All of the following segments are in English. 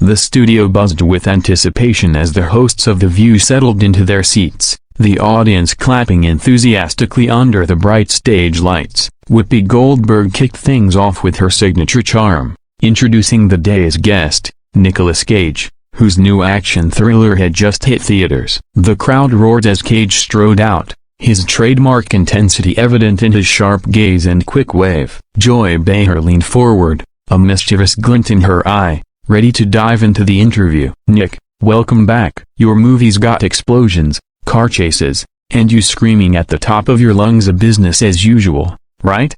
The studio buzzed with anticipation as the hosts of The View settled into their seats, the audience clapping enthusiastically under the bright stage lights. Whoopi Goldberg kicked things off with her signature charm, introducing the day's guest, Nicolas Cage, whose new action thriller had just hit theaters. The crowd roared as Cage strode out, his trademark intensity evident in his sharp gaze and quick wave. Joy Behar leaned forward, a mischievous glint in her eye, ready to dive into the interview. "Nick, welcome back. Your movie's got explosions, car chases, and you screaming at the top of your lungs, a business as usual, right?"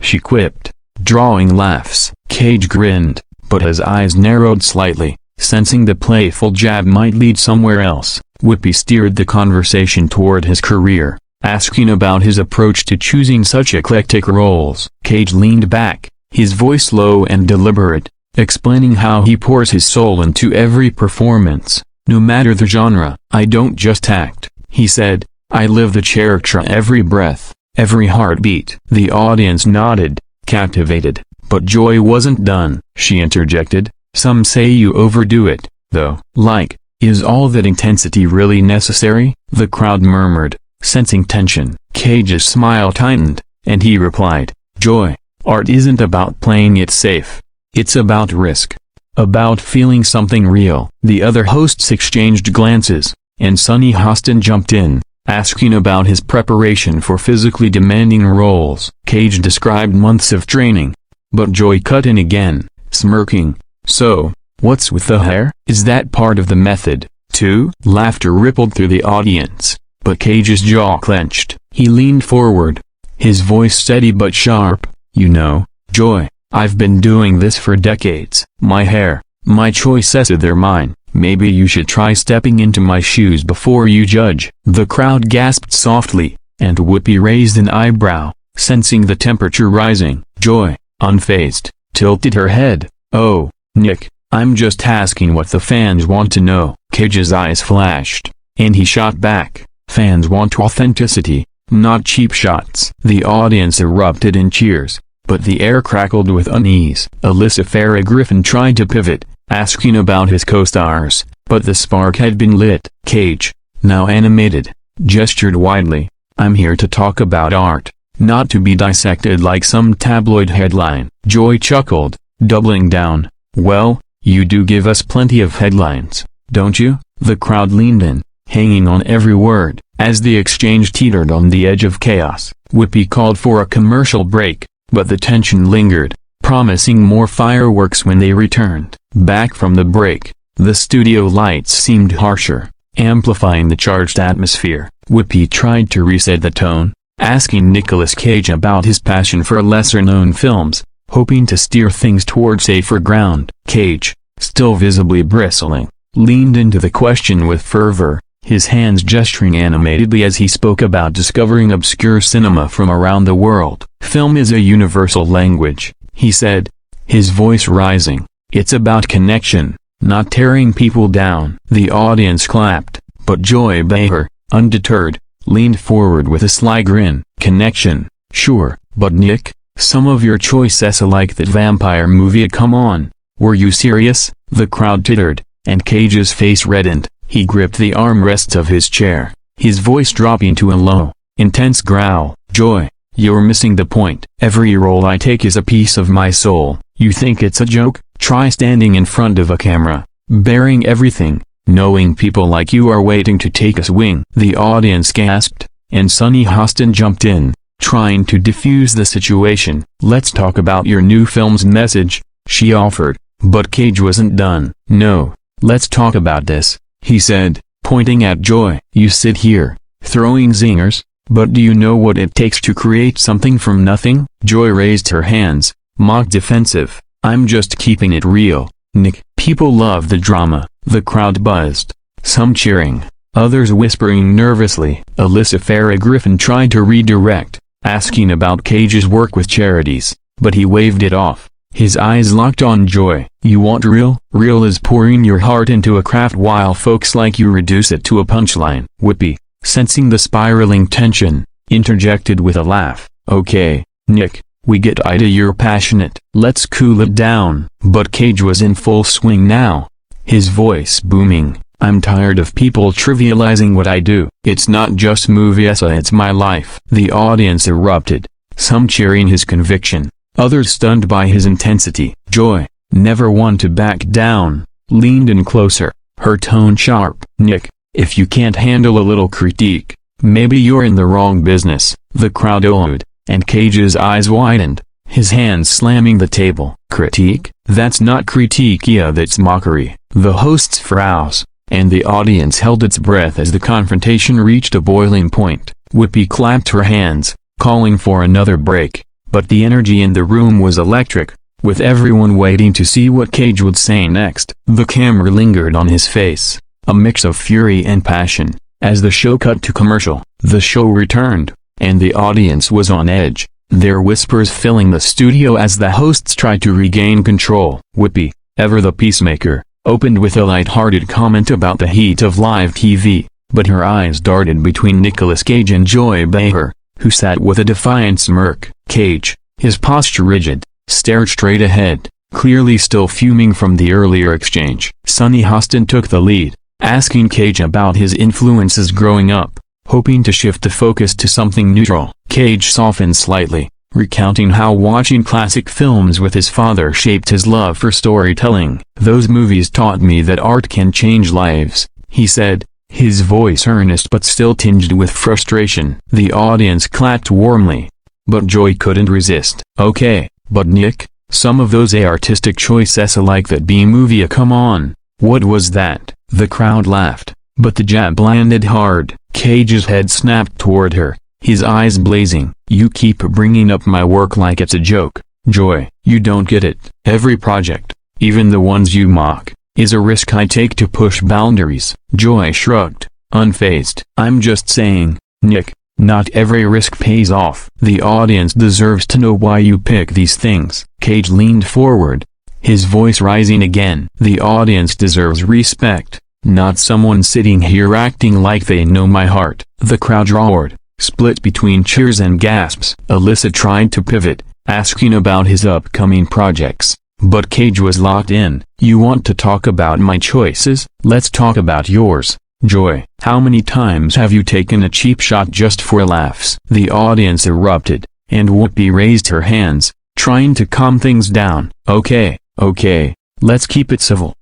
she quipped, drawing laughs. Cage grinned, but his eyes narrowed slightly, sensing the playful jab might lead somewhere else. Whoopi steered the conversation toward his career, asking about his approach to choosing such eclectic roles. Cage leaned back, his voice low and deliberate, explaining how he pours his soul into every performance, no matter the genre. "I don't just act," he said, "I live the character every breath, every heartbeat." The audience nodded, captivated, but Joy wasn't done. She interjected, "Some say you overdo it, though. Like, is all that intensity really necessary?" The crowd murmured, sensing tension. Cage's smile tightened, and he replied, "Joy, art isn't about playing it safe. It's about risk. About feeling something real." The other hosts exchanged glances, and Sunny Hostin jumped in, asking about his preparation for physically demanding roles. Cage described months of training, but Joy cut in again, smirking, "So, what's with the hair? Is that part of the method, too?" Laughter rippled through the audience, but Cage's jaw clenched. He leaned forward, his voice steady but sharp, "You know, Joy, I've been doing this for decades. My hair, my choices, they're mine. Maybe you should try stepping into my shoes before you judge." The crowd gasped softly, and Whoopi raised an eyebrow, sensing the temperature rising. Joy, unfazed, tilted her head. "Oh, Nick, I'm just asking what the fans want to know." Cage's eyes flashed, and he shot back, "Fans want authenticity, not cheap shots." The audience erupted in cheers, but the air crackled with unease. Alyssa Farah Griffin tried to pivot, asking about his co-stars, but the spark had been lit. Cage, now animated, gestured widely, "I'm here to talk about art, not to be dissected like some tabloid headline." Joy chuckled, doubling down, "Well, you do give us plenty of headlines, don't you?" The crowd leaned in, hanging on every word. As the exchange teetered on the edge of chaos, Whoopi called for a commercial break, but the tension lingered, promising more fireworks when they returned. Back from the break, the studio lights seemed harsher, amplifying the charged atmosphere. Whoopi tried to reset the tone, asking Nicolas Cage about his passion for lesser-known films, hoping to steer things toward safer ground. Cage, still visibly bristling, leaned into the question with fervor, his hands gesturing animatedly as he spoke about discovering obscure cinema from around the world. "Film is a universal language," he said, his voice rising. "It's about connection, not tearing people down." The audience clapped, but Joy Behar, undeterred, leaned forward with a sly grin. "Connection, sure, but Nick, some of your choices like that vampire movie, come on, were you serious?" The crowd tittered, and Cage's face reddened. He gripped the armrests of his chair, his voice dropping to a low, intense growl. "Joy, you're missing the point. Every role I take is a piece of my soul. You think it's a joke? Try standing in front of a camera, bearing everything, knowing people like you are waiting to take a swing." The audience gasped, and Sunny Hostin jumped in, trying to diffuse the situation. "Let's talk about your new film's message," she offered, but Cage wasn't done. "No, let's talk about this," he said, pointing at Joy. "You sit here, throwing zingers, but do you know what it takes to create something from nothing?" Joy raised her hands, mock defensive. "I'm just keeping it real, Nick." People love the drama. The crowd buzzed, some cheering, others whispering nervously. Alyssa Farah Griffin tried to redirect, asking about Cage's work with charities, but he waved it off, his eyes locked on Joy. "You want real? Real is pouring your heart into a craft while folks like you reduce it to a punchline." Whoopi, sensing the spiraling tension, interjected with a laugh, "Okay, Nick, we get it, you're passionate. Let's cool it down." But Cage was in full swing now, his voice booming. I'm tired of people trivializing what I do. It's not just movies, it's my life. The audience erupted, some cheering his conviction, others stunned by his intensity. Joy, never one to back down, leaned in closer, her tone sharp. Nick, if you can't handle a little critique, maybe you're in the wrong business. The crowd oohed, and Cage's eyes widened, his hands slamming the table. Critique? That's not critique, yeah, that's mockery. The hosts froze, and the audience held its breath as the confrontation reached a boiling point. Whoopi clapped her hands, calling for another break, but the energy in the room was electric, with everyone waiting to see what Cage would say next. The camera lingered on his face, a mix of fury and passion, as the show cut to commercial. The show returned, and the audience was on edge, their whispers filling the studio as the hosts tried to regain control. Whoopi, ever the peacemaker, opened with a light-hearted comment about the heat of live TV, but her eyes darted between Nicolas Cage and Joy Behar, who sat with a defiant smirk. Cage, his posture rigid, stared straight ahead, clearly still fuming from the earlier exchange. Sunny Hostin took the lead, asking Cage about his influences growing up, hoping to shift the focus to something neutral. Cage softened slightly, recounting how watching classic films with his father shaped his love for storytelling. Those movies taught me that art can change lives, he said, his voice earnest but still tinged with frustration. The audience clapped warmly, but Joy couldn't resist. Okay, but Nick, some of those artistic choices like that B-movie, come on, what was that? The crowd laughed, but the jab landed hard. Cage's head snapped toward her, his eyes blazing. You keep bringing up my work like it's a joke, Joy. You don't get it. Every project, even the ones you mock, is a risk I take to push boundaries. Joy shrugged, unfazed. I'm just saying, Nick, not every risk pays off. The audience deserves to know why you pick these things. Cage leaned forward, his voice rising again. The audience deserves respect, not someone sitting here acting like they know my heart. The crowd roared, split between cheers and gasps. Alyssa tried to pivot, asking about his upcoming projects, but Cage was locked in. You want to talk about my choices? Let's talk about yours, Joy. How many times have you taken a cheap shot just for laughs? The audience erupted, and Whoopi raised her hands, trying to calm things down. Okay, let's keep it civil,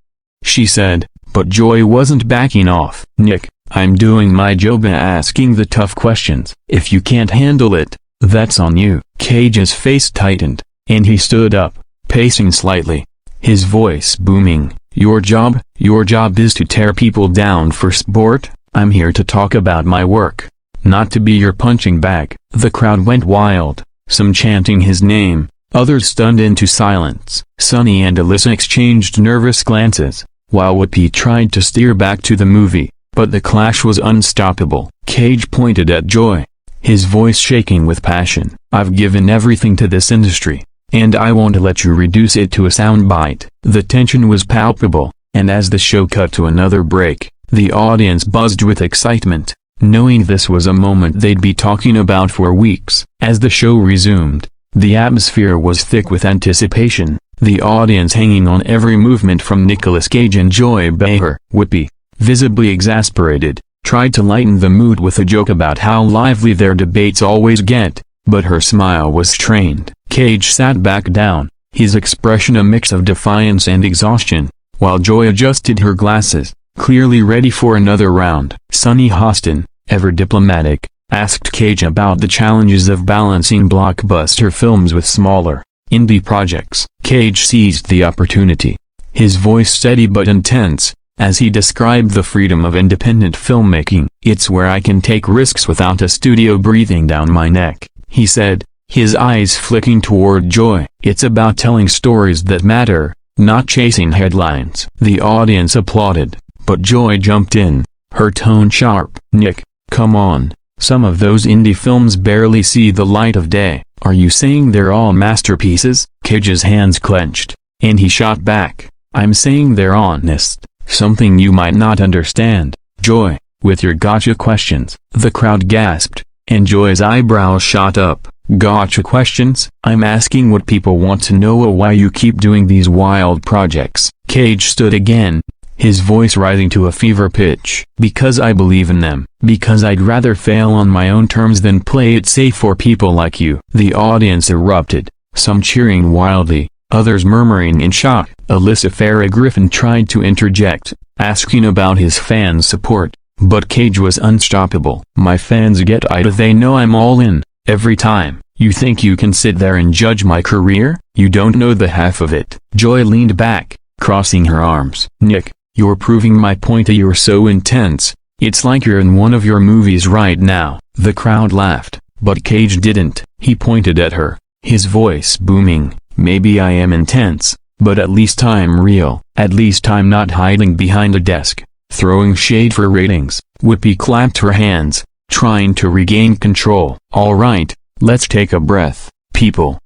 she said, but Joy wasn't backing off. Nick, I'm doing my job asking the tough questions. If you can't handle it, that's on you. Cage's face tightened, and he stood up, pacing slightly, his voice booming. Your job is to tear people down for sport? I'm here to talk about my work, not to be your punching bag. The crowd went wild, some chanting his name, others stunned into silence. Sunny and Alyssa exchanged nervous glances, while Whoopi tried to steer back to the movie, but the clash was unstoppable. Cage pointed at Joy, his voice shaking with passion. I've given everything to this industry, and I won't let you reduce it to a soundbite. The tension was palpable, and as the show cut to another break, the audience buzzed with excitement, knowing this was a moment they'd be talking about for weeks. As the show resumed, the atmosphere was thick with anticipation, the audience hanging on every movement from Nicolas Cage and Joy Behar. Whoopi, visibly exasperated, tried to lighten the mood with a joke about how lively their debates always get, but her smile was strained. Cage sat back down, his expression a mix of defiance and exhaustion, while Joy adjusted her glasses, clearly ready for another round. Sunny Hostin, ever diplomatic, asked Cage about the challenges of balancing blockbuster films with smaller, indie projects. Cage seized the opportunity, his voice steady but intense, as he described the freedom of independent filmmaking. It's where I can take risks without a studio breathing down my neck, he said, his eyes flicking toward Joy. It's about telling stories that matter, not chasing headlines. The audience applauded, but Joy jumped in, her tone sharp. Nick, come on, some of those indie films barely see the light of day. Are you saying they're all masterpieces? Cage's hands clenched, and he shot back. I'm saying they're honest, something you might not understand, Joy, with your gotcha questions. The crowd gasped, and Joy's eyebrows shot up. Gotcha questions? I'm asking what people want to know, why you keep doing these wild projects. Cage stood again, his voice rising to a fever pitch. Because I believe in them. Because I'd rather fail on my own terms than play it safe for people like you. The audience erupted, some cheering wildly, others murmuring in shock. Alyssa Farah Griffin tried to interject, asking about his fans' support, but Cage was unstoppable. My fans get it. They know I'm all in, every time. You think you can sit there and judge my career? You don't know the half of it. Joy leaned back, crossing her arms. Nick, you're proving my point. You're so intense. It's like you're in one of your movies right now. The crowd laughed, but Cage didn't. He pointed at her, his voice booming. Maybe I am intense, but at least I'm real. At least I'm not hiding behind a desk, throwing shade for ratings. Whoopi clapped her hands, trying to regain control. All right, let's take a breath, people,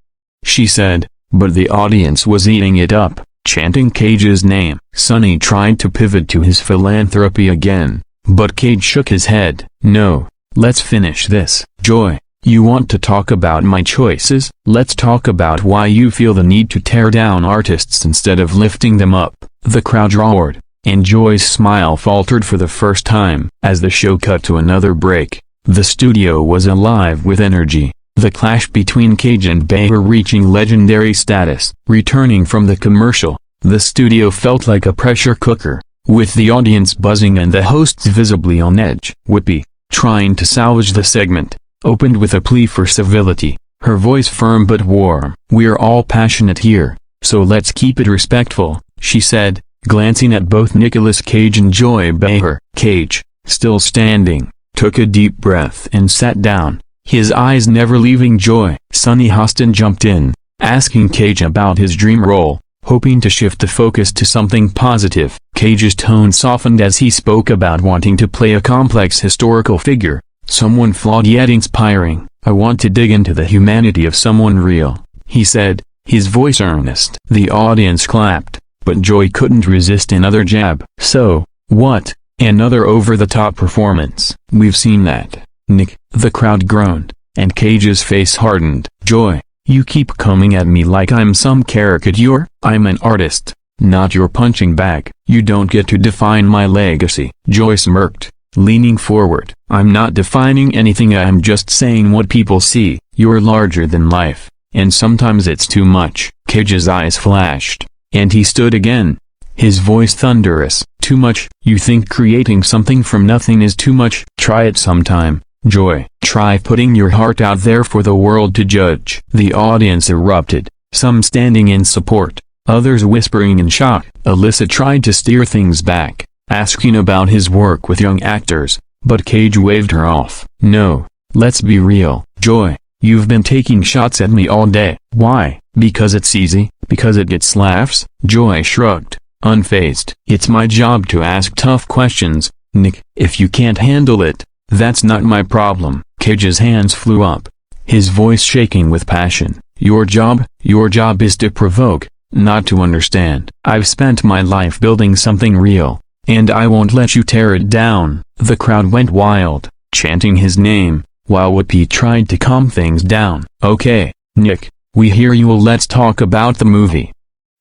she said, but the audience was eating it up, chanting Cage's name. Sonny tried to pivot to his philanthropy again, but Cage shook his head. No, let's finish this. Joy, you want to talk about my choices? Let's talk about why you feel the need to tear down artists instead of lifting them up. The crowd roared, and Joy's smile faltered for the first time. As the show cut to another break, the studio was alive with energy, the clash between Cage and Behar reaching legendary status. Returning from the commercial, the studio felt like a pressure cooker, with the audience buzzing and the hosts visibly on edge. Whoopi, trying to salvage the segment, opened with a plea for civility, her voice firm but warm. We're all passionate here, so let's keep it respectful, she said, glancing at both Nicolas Cage and Joy Behar. Cage, still standing, took a deep breath and sat down, his eyes never leaving Joy. Sunny Hostin jumped in, asking Cage about his dream role, hoping to shift the focus to something positive. Cage's tone softened as he spoke about wanting to play a complex historical figure, someone flawed yet inspiring. I want to dig into the humanity of someone real, he said, his voice earnest. The audience clapped, but Joy couldn't resist another jab. So, what? Another over-the-top performance. We've seen that, Nick, the crowd groaned, and Cage's face hardened. Joy, you keep coming at me like I'm some caricature. I'm an artist, not your punching bag. You don't get to define my legacy. Joy smirked, leaning forward. I'm not defining anything, I'm just saying what people see. You're larger than life, and sometimes it's too much. Cage's eyes flashed, and he stood again, his voice thunderous. Too much? You think creating something from nothing is too much? Try it sometime, Joy. Try putting your heart out there for the world to judge. The audience erupted, some standing in support, others whispering in shock. Alyssa tried to steer things back, asking about his work with young actors, but Cage waved her off. No, let's be real. Joy, you've been taking shots at me all day. Why? Because it's easy? Because it gets laughs? Joy shrugged, unfazed. It's my job to ask tough questions, Nick. If you can't handle it, that's not my problem. Cage's hands flew up, his voice shaking with passion. Your job is to provoke, not to understand. I've spent my life building something real, and I won't let you tear it down. The crowd went wild, chanting his name, while Whoopi tried to calm things down. Okay, Nick, we hear you. Let's talk about the movie,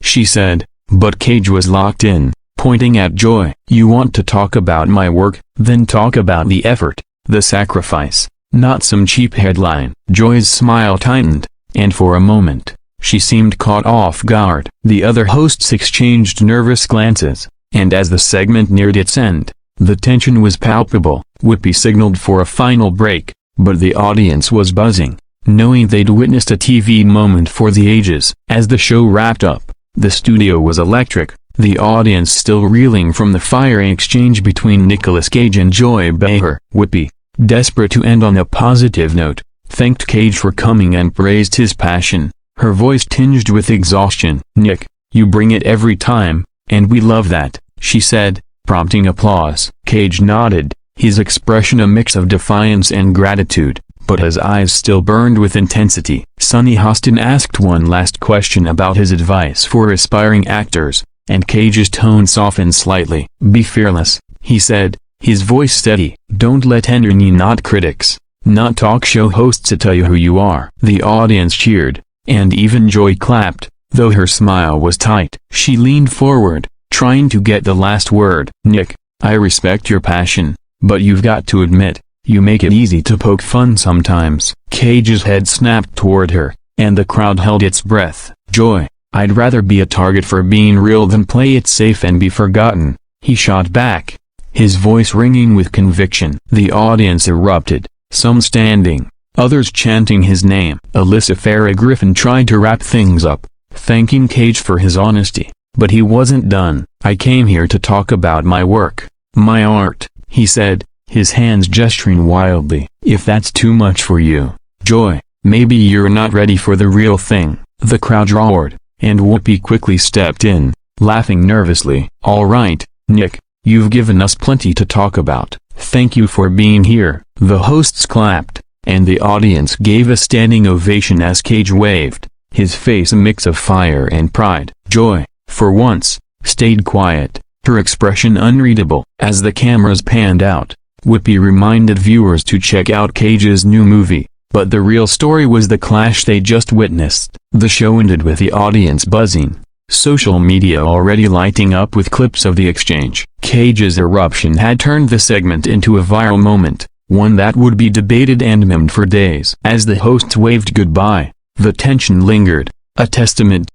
she said, but Cage was locked in, pointing at Joy. You want to talk about my work? Then talk about the effort, the sacrifice, not some cheap headline. Joy's smile tightened, and for a moment, she seemed caught off guard. The other hosts exchanged nervous glances, and as the segment neared its end, the tension was palpable. Whoopi signaled for a final break, but the audience was buzzing, knowing they'd witnessed a TV moment for the ages. As the show wrapped up, the studio was electric, the audience still reeling from the fiery exchange between Nicolas Cage and Joy Behar. Whoopi, desperate to end on a positive note, thanked Cage for coming and praised his passion, her voice tinged with exhaustion. Nick, you bring it every time, and we love that, she said, prompting applause. Cage nodded, his expression a mix of defiance and gratitude, but his eyes still burned with intensity. Sunny Hostin asked one last question about his advice for aspiring actors, and Cage's tone softened slightly. Be fearless, he said, his voice steady. Don't let any not critics, not talk show hosts tell you who you are. The audience cheered, and even Joy clapped, though her smile was tight. She leaned forward, trying to get the last word. "Nick, I respect your passion, but you've got to admit, you make it easy to poke fun sometimes." Cage's head snapped toward her, and the crowd held its breath. "Joy, I'd rather be a target for being real than play it safe and be forgotten," he shot back, his voice ringing with conviction. The audience erupted, some standing, others chanting his name. Alyssa Farah Griffin tried to wrap things up, thanking Cage for his honesty, but he wasn't done. "I came here to talk about my work, my art," he said, his hands gesturing wildly. "If that's too much for you, Joy, maybe you're not ready for the real thing," the crowd roared, and Whoopi quickly stepped in, laughing nervously. "All right, Nick, you've given us plenty to talk about. Thank you for being here." The hosts clapped, and the audience gave a standing ovation as Cage waved, his face a mix of fire and pride. Joy, for once, stayed quiet, her expression unreadable. As the cameras panned out, Whoopi reminded viewers to check out Cage's new movie, but the real story was the clash they just witnessed. The show ended with the audience buzzing, social media already lighting up with clips of the exchange. Cage's eruption had turned the segment into a viral moment, one that would be debated and memed for days. As the hosts waved goodbye, the tension lingered, a testament